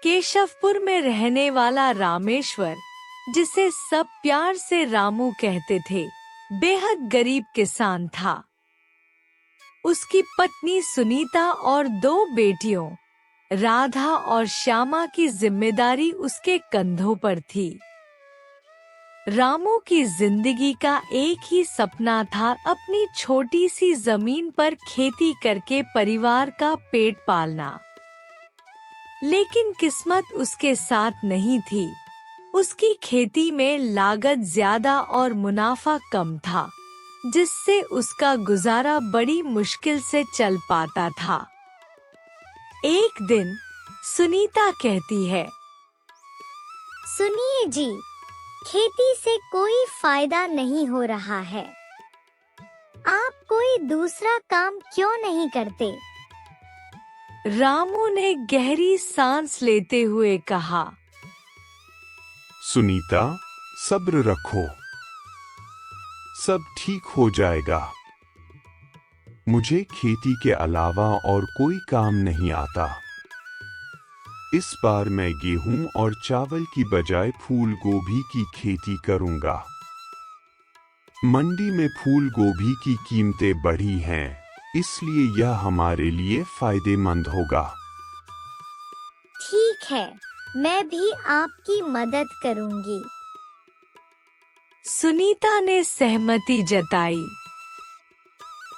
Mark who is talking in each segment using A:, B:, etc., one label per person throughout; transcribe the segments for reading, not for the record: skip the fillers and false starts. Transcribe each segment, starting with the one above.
A: केशवपुर में रहने वाला रामेश्वर, जिसे सब प्यार से रामू कहते थे, बेहद गरीब किसान था। उसकी पत्नी सुनीता और 2 बेटियों राधा और श्यामा की जिम्मेदारी उसके कंधों पर थी। रामू की जिंदगी का एक ही सपना था, अपनी छोटी सी जमीन पर खेती करके परिवार का पेट पालना। लेकिन किस्मत उसके साथ नहीं थी। उसकी खेती में लागत ज्यादा और मुनाफा कम था, जिससे उसका गुजारा बड़ी मुश्किल से चल पाता था। एक दिन सुनीता कहती है,
B: सुनिए जी, खेती से कोई फायदा नहीं हो रहा है। आप कोई दूसरा काम क्यों नहीं करते?
A: रामू ने गहरी सांस लेते हुए कहा,
C: सुनीता, सब्र रखो, सब ठीक हो जाएगा। मुझे खेती के अलावा और कोई काम नहीं आता। इस बार मैं गेहूं और चावल की बजाय फूल गोभी की खेती करूंगा। मंडी में फूल गोभी की कीमतें बढ़ी हैं, इसलिए यह हमारे लिए फायदेमंद होगा।
B: ठीक है, मैं भी आपकी मदद करूंगी।
A: सुनीता ने सहमति जताई।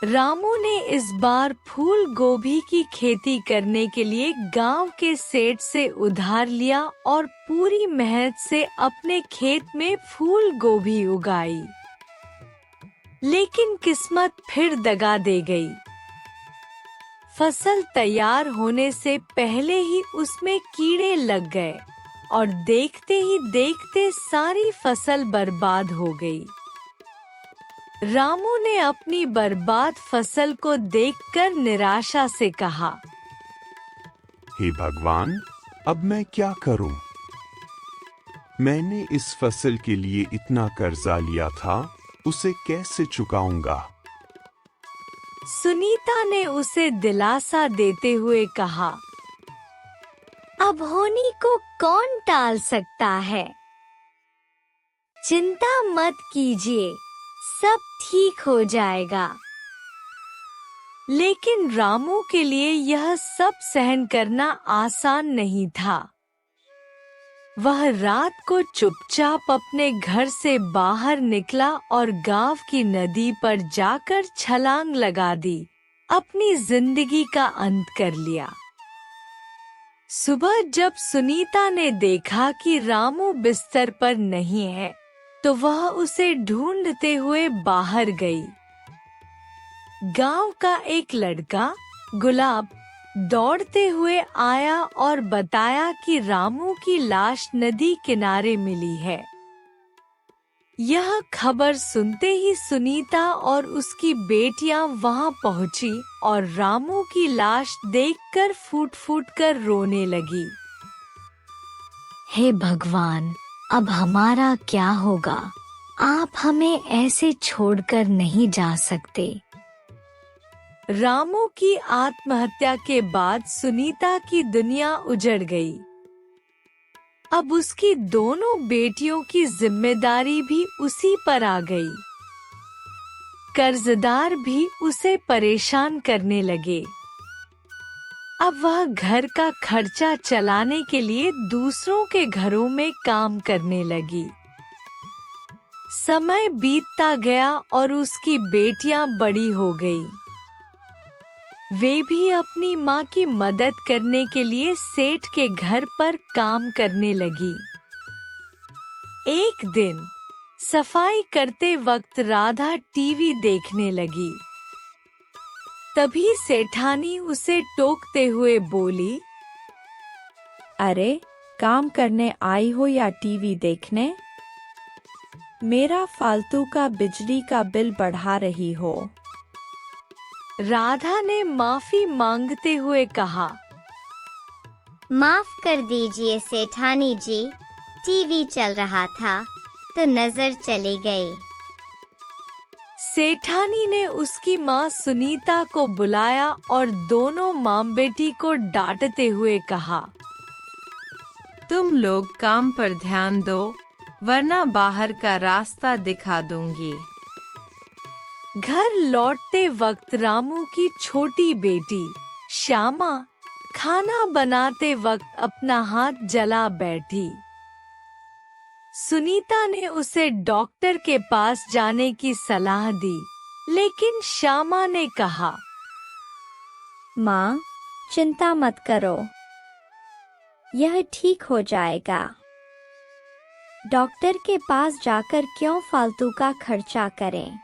A: रामू ने इस बार फूल गोभी की खेती करने के लिए गांव के सेठ से उधार लिया और पूरी मेहनत से अपने खेत में फूल गोभी उगाई। लेकिन किस्मत फिर दगा दे गई। फसल तैयार होने से पहले ही उसमें कीड़े लग गए और देखते ही देखते सारी फसल बर्बाद हो गई। रामू ने अपनी बर्बाद फसल को देखकर निराशा से कहा,
C: हे भगवान, अब मैं क्या करूं? मैंने इस फसल के लिए इतना कर्जा लिया था, उसे कैसे चुकाऊंगा?
A: सुनीता ने उसे दिलासा देते हुए कहा, अब होनी को कौन टाल सकता है? चिंता मत कीजिए, सब ठीक हो जाएगा। लेकिन रामू के लिए यह सब सहन करना आसान नहीं था। वह रात को चुपचाप अपने घर से बाहर निकला और गांव की नदी पर जाकर छलांग लगा दी, अपनी जिंदगी का अंत कर लिया। सुबह जब सुनीता ने देखा कि रामू बिस्तर पर नहीं है, तो वह उसे ढूंढते हुए बाहर गई। गांव का एक लड़का गुलाब दौड़ते हुए आया और बताया कि रामू की लाश नदी किनारे मिली है। यह खबर सुनते ही सुनीता और उसकी बेटियां वहां पहुंची और रामू की लाश देखकर फूट फूट कर रोने लगी। हे भगवान, अब हमारा क्या होगा? आप हमें ऐसे छोड़कर नहीं जा सकते। रामू की आत्महत्या के बाद सुनीता की दुनिया उजड़ गई। अब उसकी दोनों बेटियों की जिम्मेदारी भी उसी पर आ गई। कर्जदार भी उसे परेशान करने लगे। अब वह घर का खर्चा चलाने के लिए दूसरों के घरों में काम करने लगी। समय बीतता गया और उसकी बेटियां बड़ी हो गई। वे भी अपनी माँ की मदद करने के लिए सेठ के घर पर काम करने लगी। एक दिन सफाई करते वक्त राधा टीवी देखने लगी। तभी सेठानी उसे टोकते हुए बोली,
D: अरे, काम करने आई हो या टीवी देखने? मेरा फालतू का बिजली का बिल बढ़ा रही हो।
A: राधा ने माफी मांगते हुए कहा,
B: माफ कर दीजिए सेठानी जी, टीवी चल रहा था तो नजर चली गई।
A: सेठानी ने उसकी माँ सुनीता को बुलाया और दोनों माँ बेटी को डांटते हुए कहा,
E: तुम लोग काम पर ध्यान दो, वरना बाहर का रास्ता दिखा दूंगी।
A: घर लौटते वक्त रामू की छोटी बेटी श्यामा खाना बनाते वक्त अपना हाथ जला बैठी। सुनीता ने उसे डॉक्टर के पास जाने की सलाह दी, लेकिन श्यामा ने कहा,
B: माँ, चिंता मत करो, यह ठीक हो जाएगा। डॉक्टर के पास जाकर क्यों फालतू का खर्चा करें।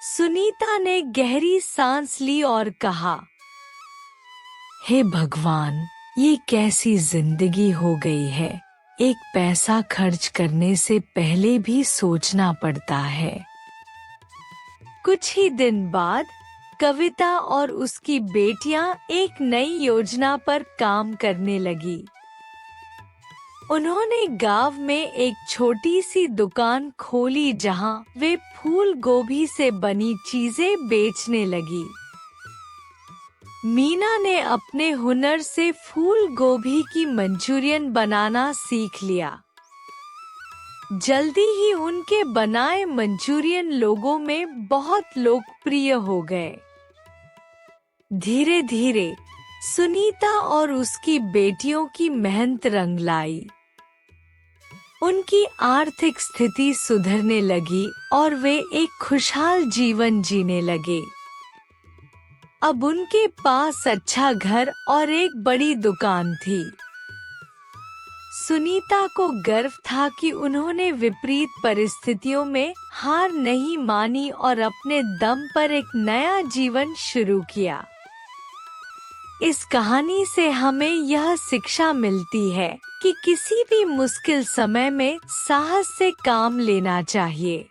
A: सुनीता ने गहरी सांस ली और कहा, हे भगवान, ये कैसी जिंदगी हो गई है। एक पैसा खर्च करने से पहले भी सोचना पड़ता है। कुछ ही दिन बाद कविता और उसकी बेटियां एक नई योजना पर काम करने लगी। उन्होंने गांव में एक छोटी सी दुकान खोली जहां वे फूल गोभी से बनी चीजें बेचने लगी। मीना ने अपने हुनर से फूल गोभी की मंचूरियन बनाना सीख लिया। जल्दी ही उनके बनाए मंचूरियन लोगों में बहुत लोकप्रिय हो गए। धीरे धीरे सुनीता और उसकी बेटियों की मेहनत रंग लाई। उनकी आर्थिक स्थिति सुधरने लगी और वे एक खुशहाल जीवन जीने लगे। अब उनके पास अच्छा घर और एक बड़ी दुकान थी। सुनीता को गर्व था कि उन्होंने विपरीत परिस्थितियों में हार नहीं मानी और अपने दम पर एक नया जीवन शुरू किया। इस कहानी से हमें यह शिक्षा मिलती है कि किसी भी मुश्किल समय में साहस से काम लेना चाहिए।